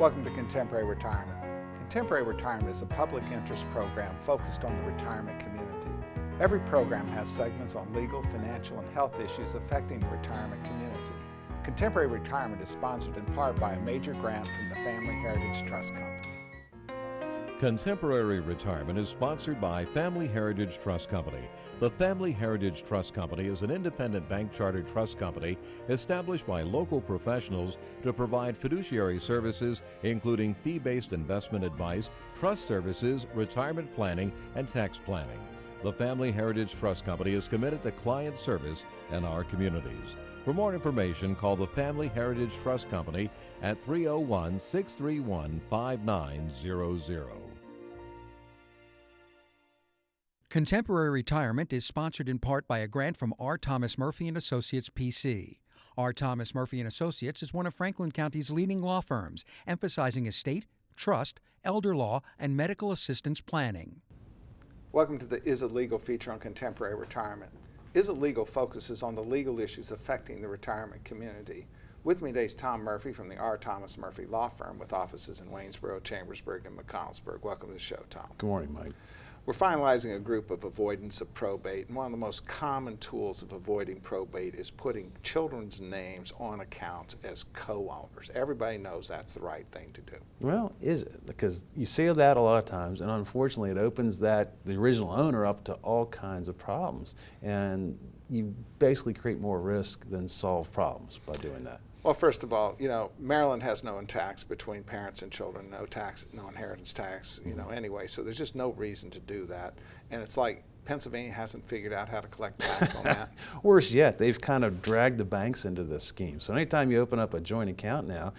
Welcome to Contemporary Retirement. Contemporary Retirement is a public interest program focused on the retirement community. Every program has segments on legal, financial, and health issues affecting the retirement community. Contemporary Retirement is sponsored in part by a major grant from the Family Heritage Trust Company. Contemporary Retirement is sponsored by Family Heritage Trust Company. The Family Heritage Trust Company is an independent bank chartered trust company established by local professionals to provide fiduciary services including fee-based investment advice, trust services, retirement planning, and tax planning. The Family Heritage Trust Company is committed to client service in our communities. For more information, call the Family Heritage Trust Company at 301-631-5900. Contemporary Retirement is sponsored in part by a grant from R. Thomas Murphy & Associates, P.C. R. Thomas Murphy & Associates is one of Franklin County's leading law firms, emphasizing estate, trust, elder law, and medical assistance planning. Welcome to the Is It Legal feature on Contemporary Retirement. Is It Legal focuses on the legal issues affecting the retirement community. With me today is Tom Murphy from the R. Thomas Murphy Law Firm with offices in Waynesboro, Chambersburg, and McConnellsburg. Welcome to the show, Tom. Good morning, Mike. We're finalizing a group of avoidance of probate, and one of the most common tools of avoiding probate is putting children's names on accounts as co-owners. Everybody knows that's the right thing to do. Well, is it? Because you see that a lot of times, and unfortunately it opens the original owner up to all kinds of problems, and you basically create more risk than solve problems by doing that. Well, first of all, Maryland has no tax between parents and children, no inheritance tax, anyway, so there's just no reason to do that. And it's like Pennsylvania hasn't figured out how to collect tax on that. Worse yet, they've kind of dragged the banks into this scheme. So anytime you open up a joint account now,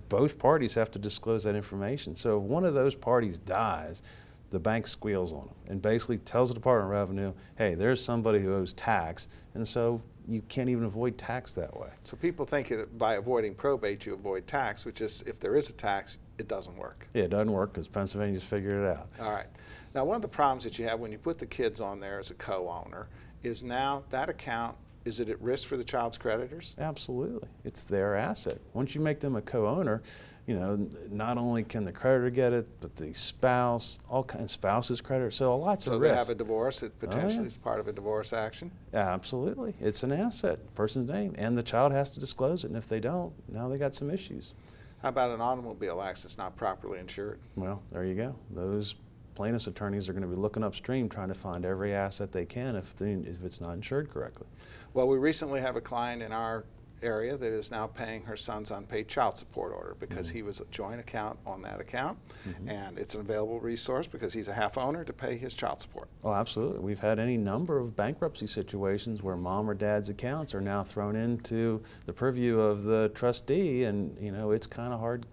both parties have to disclose that information. So if one of those parties dies, the bank squeals on them and basically tells the Department of Revenue, hey, there's somebody who owes tax, and so you can't even avoid tax that way. So people think that by avoiding probate you avoid tax, which is, if there is a tax, it doesn't work. Yeah, it doesn't work because Pennsylvania's figured it out. All right. Now, one of the problems that you have when you put the kids on there as a co-owner is now that account, is it at risk for the child's creditors? Absolutely. It's their asset. Once you make them a co-owner, not only can the creditor get it, but the spouse, all kinds, spouse's creditor, so lots of risk. So they have a divorce, it potentially is part of a divorce action? Absolutely. It's an asset, person's name, and the child has to disclose it, and if they don't, now they got some issues. How about an automobile accident not properly insured? Well, there you go. Those plaintiff's attorneys are going to be looking upstream trying to find every asset they can if it's not insured correctly. Well, we recently have a client in our area that is now paying her son's unpaid child support order because he was a joint account on that account, and it's an available resource because he's a half owner to pay his child support. Oh, absolutely. We've had any number of bankruptcy situations where mom or dad's accounts are now thrown into the purview of the trustee, and it's kind of hard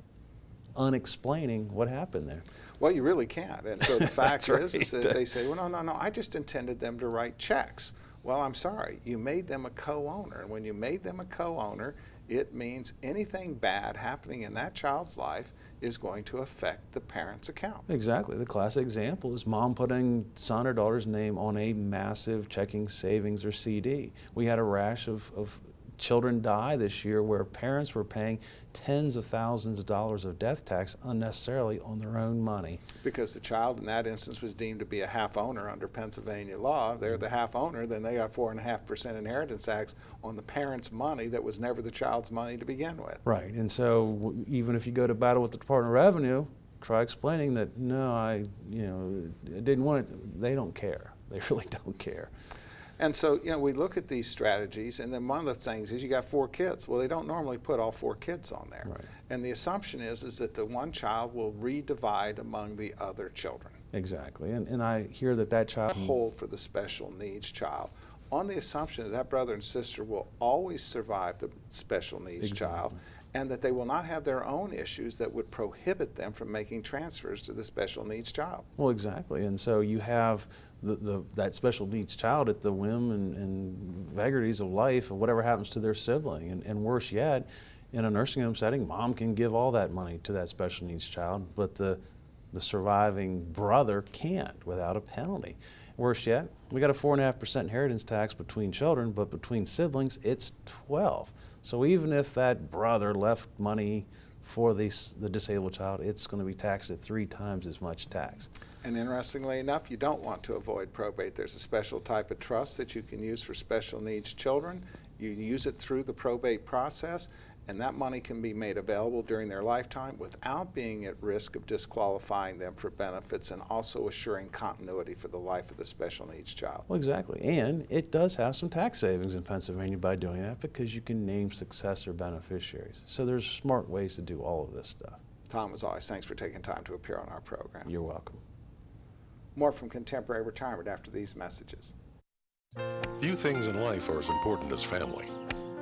unexplaining what happened there. Well, you really can't. And so the fact right. is that they say, well, no, I just intended them to write checks. Well, I'm sorry, you made them a co-owner. And when you made them a co-owner, it means anything bad happening in that child's life is going to affect the parent's account. Exactly. The classic example is mom putting son or daughter's name on a massive checking, savings, or CD. We had a rash of children die this year where parents were paying tens of thousands of dollars of death tax unnecessarily on their own money. Because the child in that instance was deemed to be a half owner under Pennsylvania law. They're the half owner, then they got 4.5% inheritance tax on the parent's money that was never the child's money to begin with. Right, and so even if you go to battle with the Department of Revenue, try explaining that, no, I didn't want it. They don't care. They really don't care. And so, we look at these strategies, and then one of the things is you got 4 kids. Well, they don't normally put all 4 kids on there. Right. And the assumption is that the one child will redivide among the other children. Exactly, and I hear that child hold for the special needs child on the assumption that that brother and sister will always survive the special needs child, and that they will not have their own issues that would prohibit them from making transfers to the special needs child. Well, exactly, and so you have that special needs child at the whim and vagaries of life of whatever happens to their sibling, and worse yet, in a nursing home setting, mom can give all that money to that special needs child, but the surviving brother can't without a penalty. Worse yet, we got a 4.5% inheritance tax between children, but between siblings, it's 12. So even if that brother left money for the disabled child, it's going to be taxed at 3 times as much tax. And interestingly enough, you don't want to avoid probate. There's a special type of trust that you can use for special needs children. You use it through the probate process, and that money can be made available during their lifetime without being at risk of disqualifying them for benefits, and also assuring continuity for the life of the special needs child. Well, exactly. And it does have some tax savings in Pennsylvania by doing that, because you can name successor beneficiaries. So there's smart ways to do all of this stuff. Tom, as always, thanks for taking time to appear on our program. You're welcome. More from Contemporary Retirement after these messages. Few things in life are as important as family.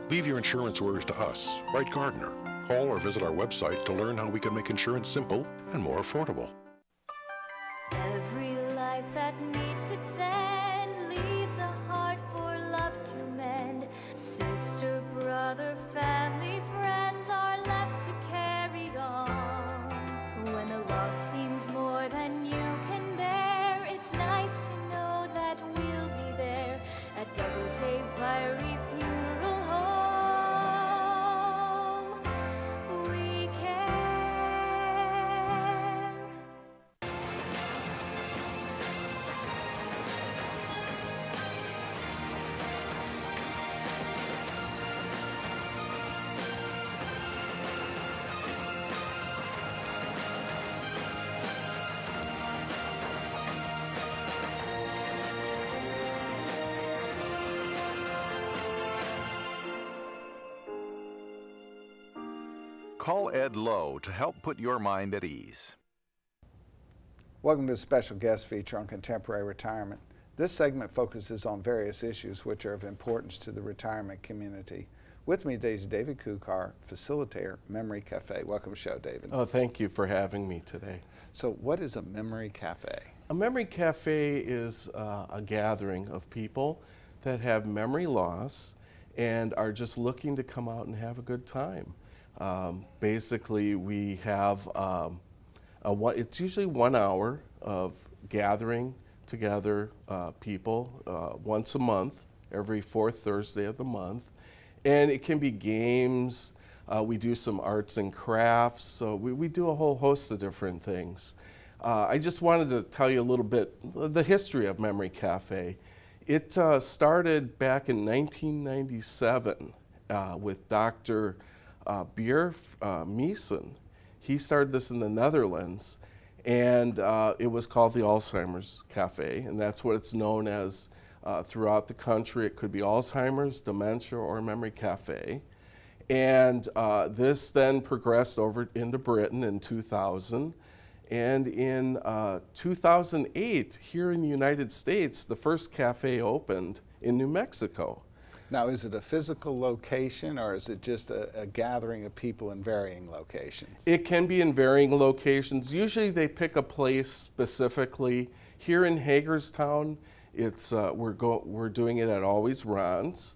Leave your insurance worries to us. Write Gardner. Call or visit our website to learn how we can make insurance simple and more affordable. Every life that meets its end leaves a heart for love to mend. Sister, brother, family, friends are left to carry on. When the loss seems more than you can bear, it's nice to know that we'll be there at Douglas A. Fiery Funeral Home. We care. Call Ed Lowe to help put your mind at ease. Welcome to the special guest feature on Contemporary Retirement. This segment focuses on various issues which are of importance to the retirement community. With me today is David Kukar, facilitator, Memory Cafe. Welcome to the show, David. Oh, thank you for having me today. So what is a Memory Cafe? A memory cafe is a gathering of people that have memory loss and are just looking to come out and have a good time. Basically, we have it's usually 1 hour of gathering together people once a month, every fourth Thursday of the month. And it can be games, we do some arts and crafts, so we do a whole host of different things. I just wanted to tell you a little bit the history of Memory Cafe. It started back in 1997 with Dr. Beer Meesen. He started this in the Netherlands, and it was called the Alzheimer's Cafe, and that's what it's known as throughout the country. It could be Alzheimer's, dementia, or Memory Cafe. And this then progressed over into Britain in 2000. And in 2008, here in the United States, the first cafe opened in New Mexico. Now, is it a physical location, or is it just a gathering of people in varying locations? It can be in varying locations. Usually they pick a place specifically. Here in Hagerstown, it's we're doing it at Always Ron's.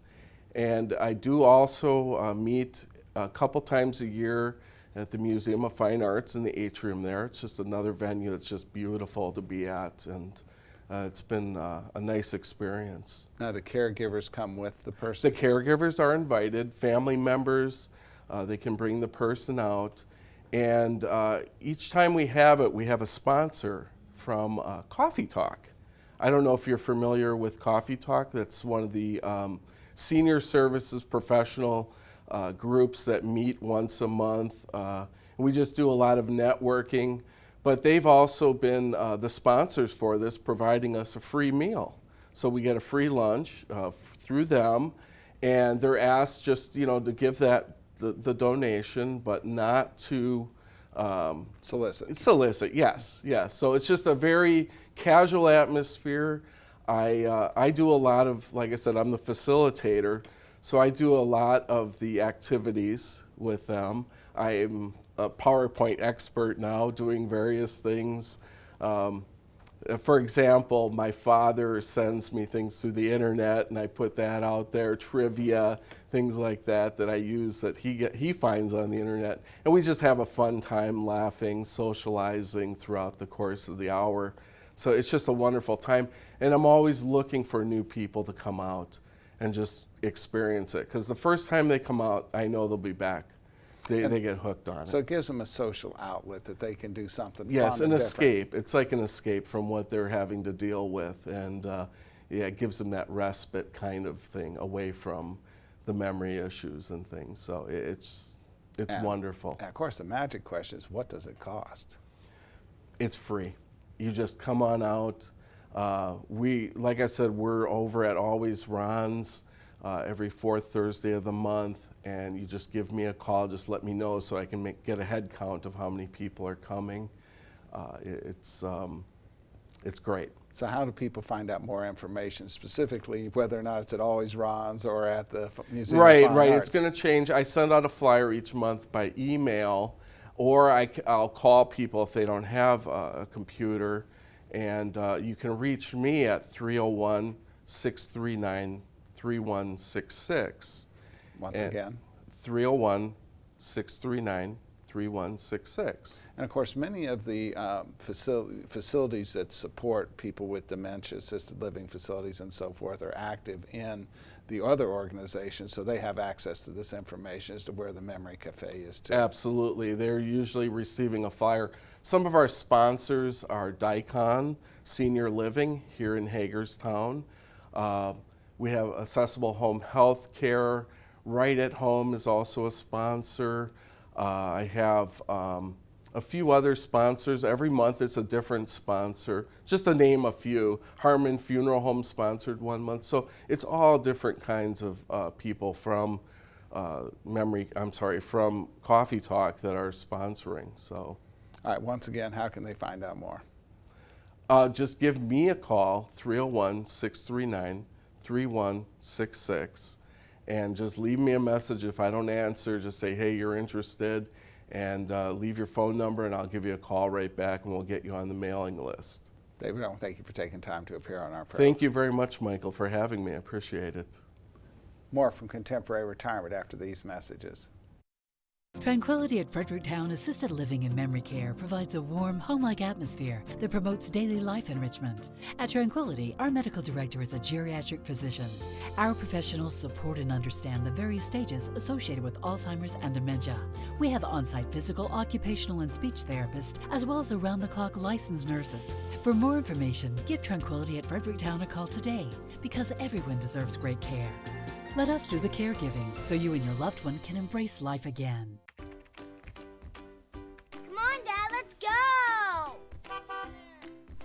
And I do also meet a couple times a year at the Museum of Fine Arts in the atrium there. It's just another venue that's just beautiful to be at, and it's been a nice experience. Now, the caregivers come with the person? The caregivers are invited, family members, they can bring the person out. And each time we have it, we have a sponsor from Coffee Talk. I don't know if you're familiar with Coffee Talk. That's one of the senior services professional groups that meet once a month. We just do a lot of networking. But they've also been the sponsors for this, providing us a free meal. So we get a free lunch through them, and they're asked just to give that the donation, but not to solicit. Solicit, yes. So it's just a very casual atmosphere. I do a lot of, like I said, I'm the facilitator, so I do a lot of the activities with them. I'm a PowerPoint expert now, doing various things. For example, my father sends me things through the internet, and I put that out there, trivia, things like that I use that he finds on the internet. And we just have a fun time laughing, socializing throughout the course of the hour. So it's just a wonderful time. And I'm always looking for new people to come out and just experience it. Because the first time they come out, I know they'll be back. They get hooked on it. So it gives them a social outlet that they can do something Yes, fun an and different. escape. It's like an escape from what they're having to deal with, and yeah, it gives them that respite kind of thing away from the memory issues and things. So it's And- wonderful. And of course, the magic question is, what does it cost? It's free. You just come on out. Like I said, we're over at Always Ron's every fourth Thursday of the month, and you just give me a call. Just let me know so I can get a head count of how many people are coming. It's great. So how do people find out more information, specifically whether or not it's at Always Ron's or at the Museum of Fine Right. Arts? It's going to change. I send out a flyer each month by email, or I'll call people if they don't have a computer, and you can reach me at 301-639-3166. Once And again. 301-639-3166. And of course, many of the facilities that support people with dementia, assisted living facilities and so forth, are active in the other organizations, so they have access to this information as to where the Memory Cafe is too. Absolutely. They're usually receiving a flyer. Some of our sponsors are Dicon Senior Living here in Hagerstown. We have Accessible Home Health Care. Right at Home is also a sponsor. I have a few other sponsors. Every month it's a different sponsor. Just to name a few. Harmon Funeral Home sponsored one month. So it's all different kinds of people from from Coffee Talk that are sponsoring. So, All right, once again, how can they find out more? just give me a call, 301-639-3166, and just leave me a message. If I don't answer, just say, hey, you're interested, and leave your phone number, and I'll give you a call right back, and we'll get you on the mailing list. David, I want to thank you for taking time to appear on our program. Thank you very much, Michael, for having me. I appreciate it. More from Contemporary Retirement after these messages. Tranquility at Fredericktown Assisted Living and Memory Care provides a warm, home-like atmosphere that promotes daily life enrichment. At Tranquility, our medical director is a geriatric physician. Our professionals support and understand the various stages associated with Alzheimer's and dementia. We have on-site physical, occupational, and speech therapists, as well as around-the-clock licensed nurses. For more information, give Tranquility at Fredericktown a call today, because everyone deserves great care. Let us do the caregiving so you and your loved one can embrace life again. Come on, Dad, let's go!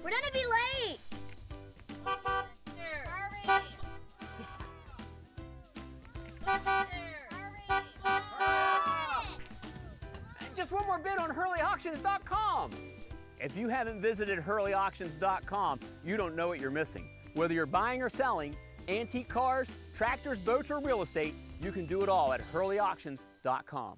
We're gonna be late! Hurry! Just one more bid on HurleyAuctions.com. If you haven't visited HurleyAuctions.com, you don't know what you're missing. Whether you're buying or selling, antique cars, tractors, boats, or real estate, you can do it all at HurleyAuctions.com.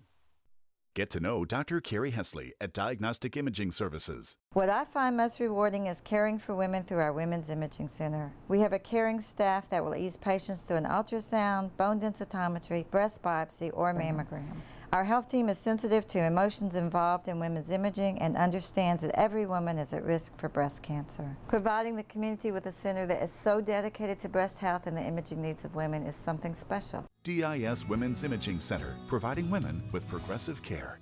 Get to know Dr. Carrie Hesley at Diagnostic Imaging Services. What I find most rewarding is caring for women through our Women's Imaging Center. We have a caring staff that will ease patients through an ultrasound, bone densitometry, breast biopsy, or mammogram. Our health team is sensitive to emotions involved in women's imaging and understands that every woman is at risk for breast cancer. Providing the community with a center that is so dedicated to breast health and the imaging needs of women is something special. DIS Women's Imaging Center, providing women with progressive care.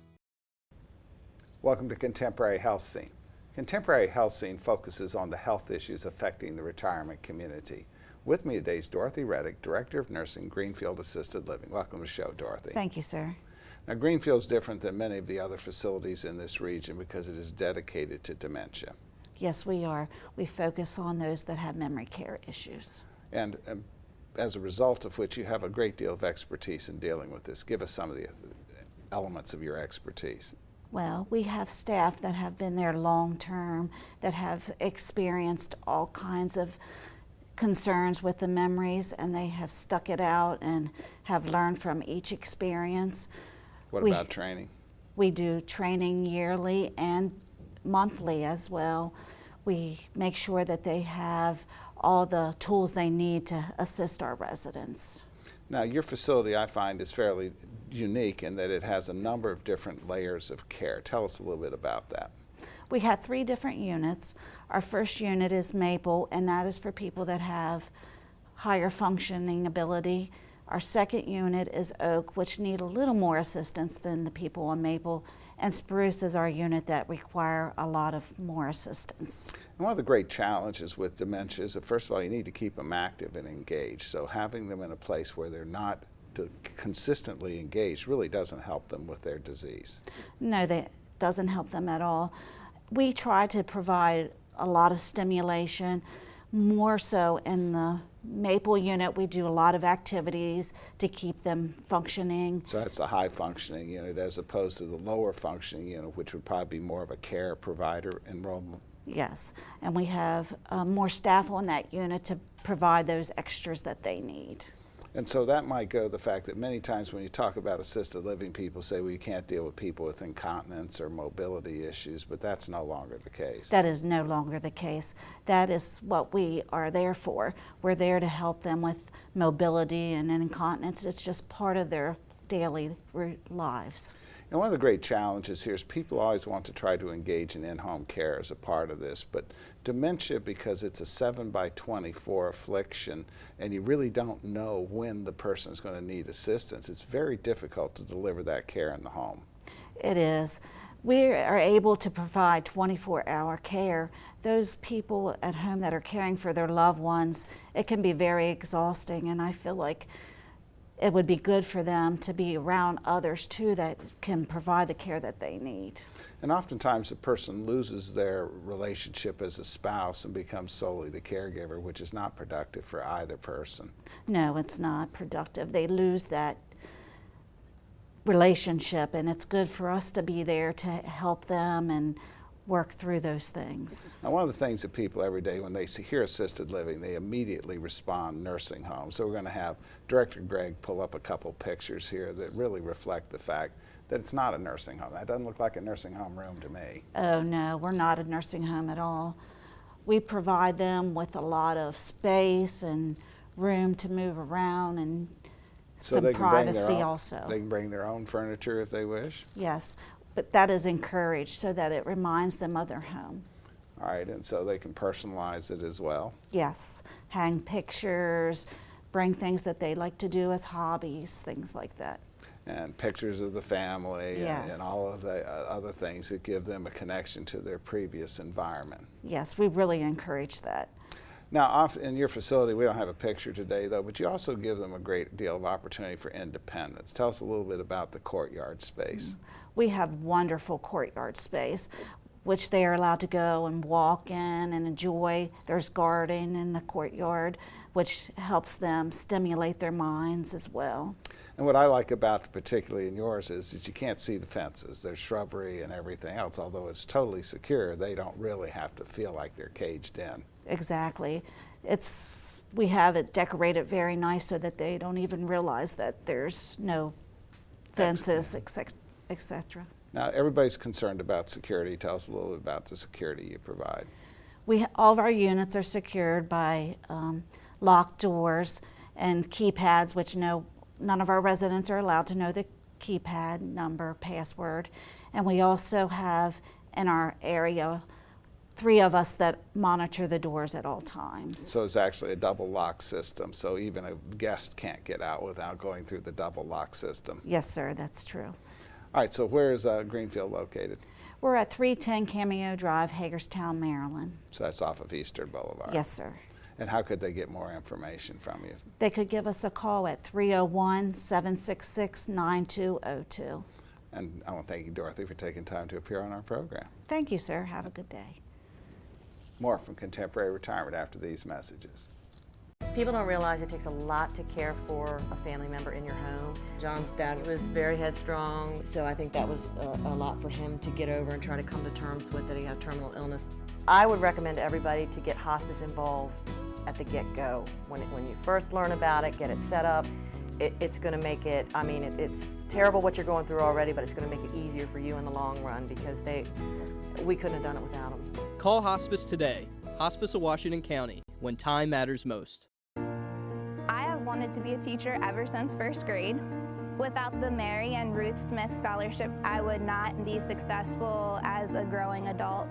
Welcome to Contemporary Health Scene. Contemporary Health Scene focuses on the health issues affecting the retirement community. With me today is Dorothy Reddick, Director of Nursing, Greenfield Assisted Living. Welcome to the show, Dorothy. Thank you, sir. Now, Greenfield's different than many of the other facilities in this region because it is dedicated to dementia. Yes, we are. We focus on those that have memory care issues. And as a result of which you have a great deal of expertise in dealing with this. Give us some of the elements of your expertise. Well, we have staff that have been there long term, that have experienced all kinds of concerns with the memories, and they have stuck it out and have learned from each experience. What about training? We do training yearly and monthly as well. We make sure that they have all the tools they need to assist our residents. Now, your facility, I find, is fairly unique in that it has a number of different layers of care. Tell us a little bit about that. We have 3 different units. Our first unit is Maple, and that is for people that have higher functioning ability. Our second unit is Oak, which need a little more assistance than the people on Maple, and Spruce is our unit that require a lot of more assistance. And one of the great challenges with dementia is that, first of all, you need to keep them active and engaged. So having them in a place where they're not consistently engaged really doesn't help them with their disease. No, that doesn't help them at all. We try to provide a lot of stimulation, more so in the Maple unit. We do a lot of activities to keep them functioning. So that's the high functioning unit as opposed to the lower functioning unit, which would probably be more of a care provider enrollment. Yes, and we have more staff on that unit to provide those extras that they need. And so that might go to the fact that many times when you talk about assisted living, people say, well, you can't deal with people with incontinence or mobility issues, but that's no longer the case. That is no longer the case. That is what we are there for. We're there to help them with mobility and incontinence. It's just part of their daily lives. And one of the great challenges here is people always want to try to engage in in-home care as a part of this, but dementia, because it's a 7/24 affliction and you really don't know when the person is going to need assistance, it's very difficult to deliver that care in the home. It is. We are able to provide 24-hour care. Those people at home that are caring for their loved ones, it can be very exhausting, and I feel like it would be good for them to be around others too that can provide the care that they need. And oftentimes the person loses their relationship as a spouse and becomes solely the caregiver, which is not productive for either person. No, it's not productive. They lose that relationship, and it's good for us to be there to help them and work through those things. Now, one of the things that people every day when they hear assisted living, they immediately respond nursing home. So we're going to have Director Gregg pull up a couple pictures here that really reflect the fact that it's not a nursing home. That doesn't look like a nursing home room to me. Oh no, we're not a nursing home at all. We provide them with a lot of space and room to move around and So some privacy also. They can bring their own furniture if they wish? Yes, but that is encouraged so that it reminds them of their home. All right, and so they can personalize it as well? Yes, hang pictures, bring things that they like to do as hobbies, things like that. And pictures of the family Yes. and all of the other things that give them a connection to their previous environment. Yes, we really encourage that. Now, in your facility, we don't have a picture today, though, but you also give them a great deal of opportunity for independence. Tell us a little bit about the courtyard space. We have wonderful courtyard space, which they are allowed to go and walk in and enjoy. There's garden in the courtyard, which helps them stimulate their minds as well. And what I like about, particularly in yours, is that you can't see the fences. There's shrubbery and everything else. Although it's totally secure, they don't really have to feel like they're caged in. Exactly. We have it decorated very nice so that they don't even realize that there's no fences, etc. Now, everybody's concerned about security. Tell us a little bit about the security you provide. All of our units are secured by locked doors and keypads, which none of our residents are allowed to know the keypad number, password. And we also have in our area 3 of us that monitor the doors at all times. So it's actually a double lock system, so even a guest can't get out without going through the double lock system. Yes, sir, that's true. All right, so where is Greenfield located? We're at 310 Cameo Drive, Hagerstown, Maryland. So that's off of Eastern Boulevard? Yes, sir. And how could they get more information from you? They could give us a call at 301-766-9202. And I want to thank you, Dorothy, for taking time to appear on our program. Thank you, sir. Have a good day. More from Contemporary Retirement after these messages. People don't realize it takes a lot to care for a family member in your home. John's dad was very headstrong, so I think that was a lot for him to get over and try to come to terms with that he had terminal illness. I would recommend to everybody to get hospice involved at the get-go. When you first learn about it, get it set up. It's going to make it, it's terrible what you're going through already, but it's going to make it easier for you in the long run because we couldn't have done it without them. Call Hospice today. Hospice of Washington County, when time matters most. I have wanted to be a teacher ever since first grade. Without the Mary and Ruth Smith Scholarship, I would not be successful as a growing adult.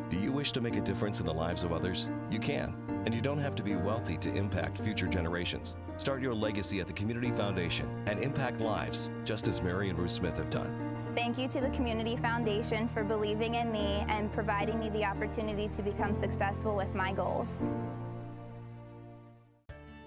Do you wish to make a difference in the lives of others? You can, and you don't have to be wealthy to impact future generations. Start your legacy at the Community Foundation and impact lives, just as Mary and Ruth Smith have done. Thank you to the Community Foundation for believing in me and providing me the opportunity to become successful with my goals.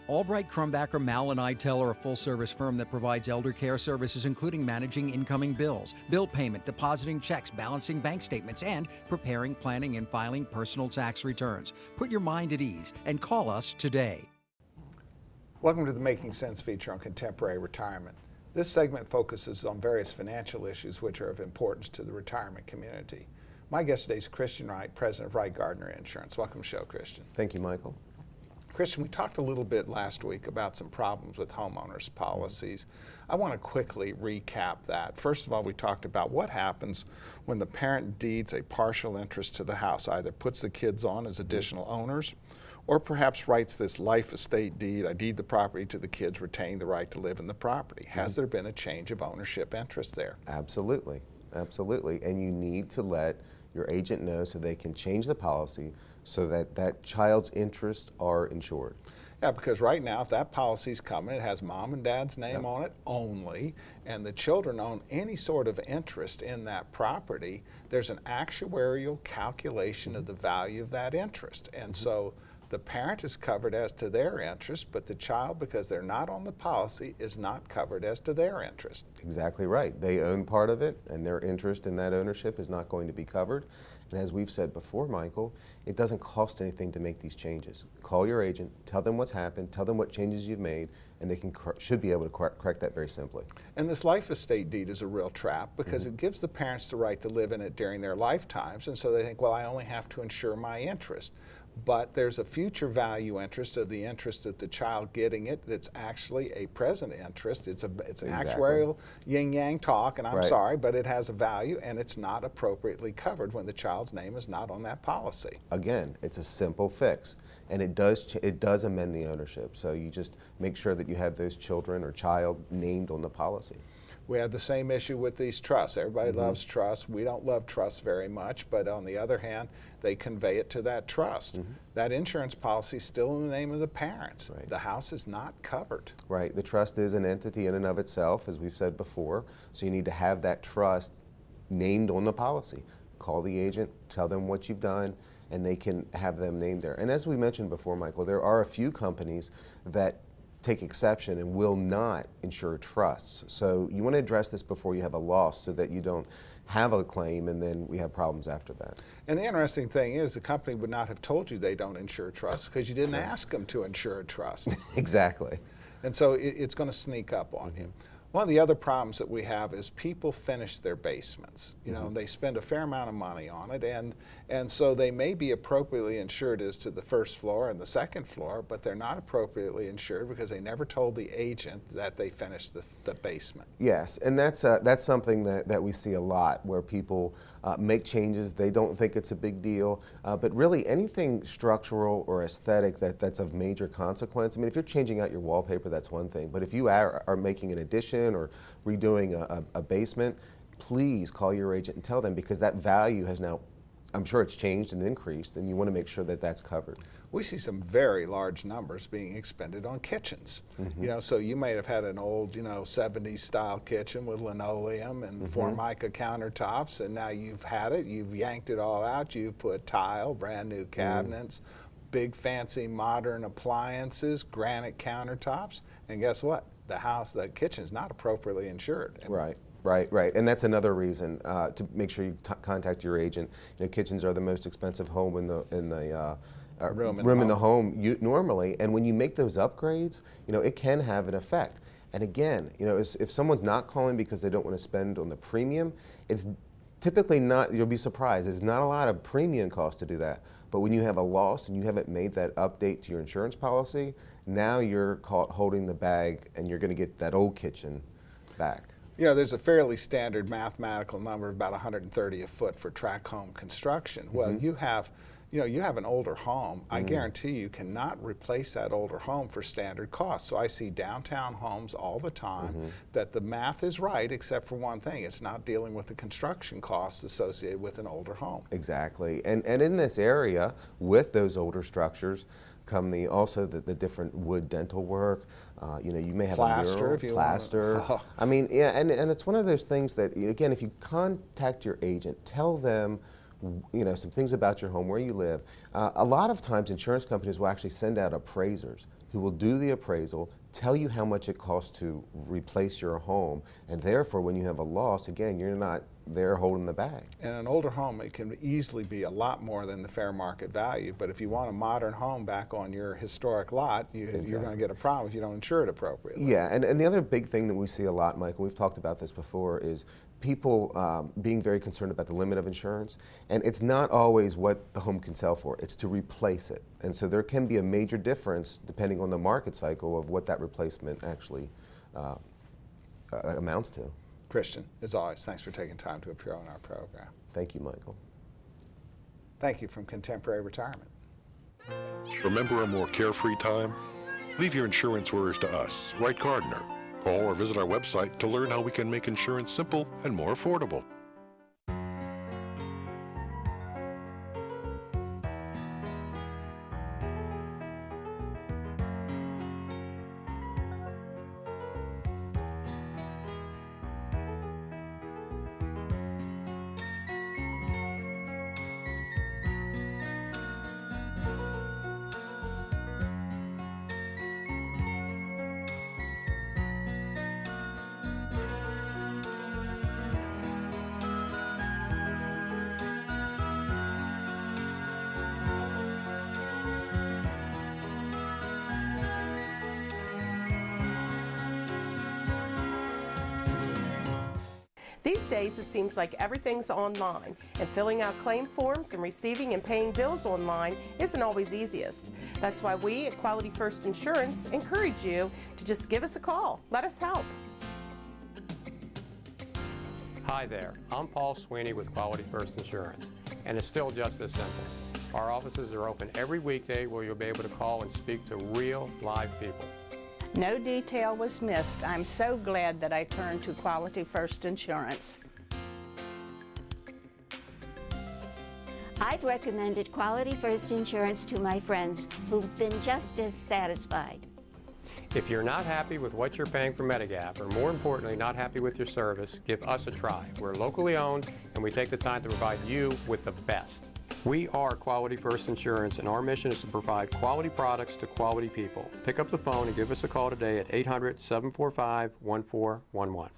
Albright, Crumbacher, Mal & Eitel are a full-service firm that provides elder care services including managing incoming bills, bill payment, depositing checks, balancing bank statements, and preparing, planning, and filing personal tax returns. Put your mind at ease and call us today. Welcome to the Making Sense feature on contemporary retirement. This segment focuses on various financial issues which are of importance to the retirement community. My guest today is Christian Wright, president of Wright Gardner Insurance. Welcome to the show, Christian. Thank you, Michael. Christian, we talked a little bit last week about some problems with homeowners policies. I want to quickly recap that. First of all, we talked about what happens when the parent deeds a partial interest to the house, either puts the kids on as additional owners, or perhaps writes this life estate deed. I deed the property to the kids, retain the right to live in the property. Has there been a change of ownership interest there? Absolutely, absolutely. And you need to let your agent know so they can change the policy so that that child's interests are insured. Yeah, because right now, if that policy's coming, it has mom and dad's name on it only, and the children own any sort of interest in that property, there's an actuarial calculation of the value of that interest. And so the parent is covered as to their interest, but the child, because they're not on the policy, is not covered as to their interest. Exactly right. They own part of it, and their interest in that ownership is not going to be covered. And as we've said before, Michael, it doesn't cost anything to make these changes. Call your agent, tell them what's happened, tell them what changes you've made, and they should be able to correct that very simply. And this life estate deed is a real trap because it gives the parents the right to live in it during their lifetimes, and so they think, well, I only have to insure my interest. But there's a future value interest of the interest of the child getting it that's actually a present interest. It's an actuarial yin-yang talk, and I'm sorry, but it has a value, and it's not appropriately covered when the child's name is not on that policy. Again, it's a simple fix, and it does amend the ownership. So you just make sure that you have those children or child named on the policy. We have the same issue with these trusts. Everybody loves trusts. We don't love trusts very much, but on the other hand, they convey it to that trust. That insurance policy is still in the name of the parents. The house is not covered. Right. The trust is an entity in and of itself, as we've said before, so you need to have that trust named on the policy. Call the agent, tell them what you've done, and they can have them named there. And as we mentioned before, Michael, there are a few companies that take exception and will not insure trusts. So you want to address this before you have a loss so that you don't have a claim and then we have problems after that. And the interesting thing is the company would not have told you they don't insure trusts because you didn't ask them to insure a trust. Exactly. And so it's going to sneak up on you. One of the other problems that we have is people finish their basements. You know, they spend a fair amount of money on it, and so they may be appropriately insured as to the first floor and the second floor, but they're not appropriately insured because they never told the agent that they finished the basement. Yes, and that's something that we see a lot, where people make changes, they don't think it's a big deal, but really anything structural or aesthetic that's of major consequence. I mean, if you're changing out your wallpaper, that's one thing, but if you are making an addition or redoing a basement, please call your agent and tell them, because that value has now, I'm sure it's changed and increased, and you want to make sure that that's covered. We see some very large numbers being expended on kitchens. You know, so you may have had an old, 70s style kitchen with linoleum and Formica countertops, and now you've had it, you've yanked it all out, you've put tile, brand new cabinets, big fancy modern appliances, granite countertops, and guess what? The kitchen's not appropriately insured. Right, and that's another reason to make sure you contact your agent. You know, kitchens are the most expensive home in the room in the home normally, and when you make those upgrades, it can have an effect. And again, if someone's not calling because they don't want to spend on the premium, it's typically not. You'll be surprised. There's not a lot of premium cost to do that. But when you have a loss and you haven't made that update to your insurance policy, now you're caught holding the bag, and you're going to get that old kitchen back. There's a fairly standard mathematical number, about $130 a foot for tract home construction. Well, you have an older home. I guarantee you cannot replace that older home for standard costs. So I see downtown homes all the time that the math is right, except for one thing. It's not dealing with the construction costs associated with an older home. Exactly. And in this area, with those older structures, come also the different wood dental work, You know, you may have plaster a mural, if you plaster. want. Oh. I mean, yeah, and it's one of those things that, again, if you contact your agent, tell them, you know, some things about your home, where you live. A lot of times insurance companies will actually send out appraisers who will do the appraisal, tell you how much it costs to replace your home, and therefore when you have a loss, again, you're not there holding the bag. In an older home, it can easily be a lot more than the fair market value, but if you want a modern home back on your historic lot, you're going to get a problem if you don't insure it appropriately. Yeah, and the other big thing that we see a lot, Michael, we've talked about this before, is people being very concerned about the limit of insurance, and it's not always what the home can sell for, it's to replace it. And so there can be a major difference depending on the market cycle of what that replacement actually amounts to. Christian, as always, thanks for taking time to appear on our program. Thank you, Michael. Thank you from Contemporary Retirement. Remember a more carefree time? Leave your insurance worries to us, Wright Gardner. Call or visit our website to learn how we can make insurance simple and more affordable. These days, it seems like everything's online, and filling out claim forms and receiving and paying bills online isn't always easiest. That's why we at Quality First Insurance encourage you to just give us a call. Let us help. Hi there, I'm Paul Sweeney with Quality First Insurance, and it's still just as simple. Our offices are open every weekday where you'll be able to call and speak to real, live people. No detail was missed. I'm so glad that I turned to Quality First Insurance. I've recommended Quality First Insurance to my friends who've been just as satisfied. If you're not happy with what you're paying for Medigap, or more importantly, not happy with your service, give us a try. We're locally owned, and we take the time to provide you with the best. We are Quality First Insurance, and our mission is to provide quality products to quality people. Pick up the phone and give us a call today at 800-745-1411.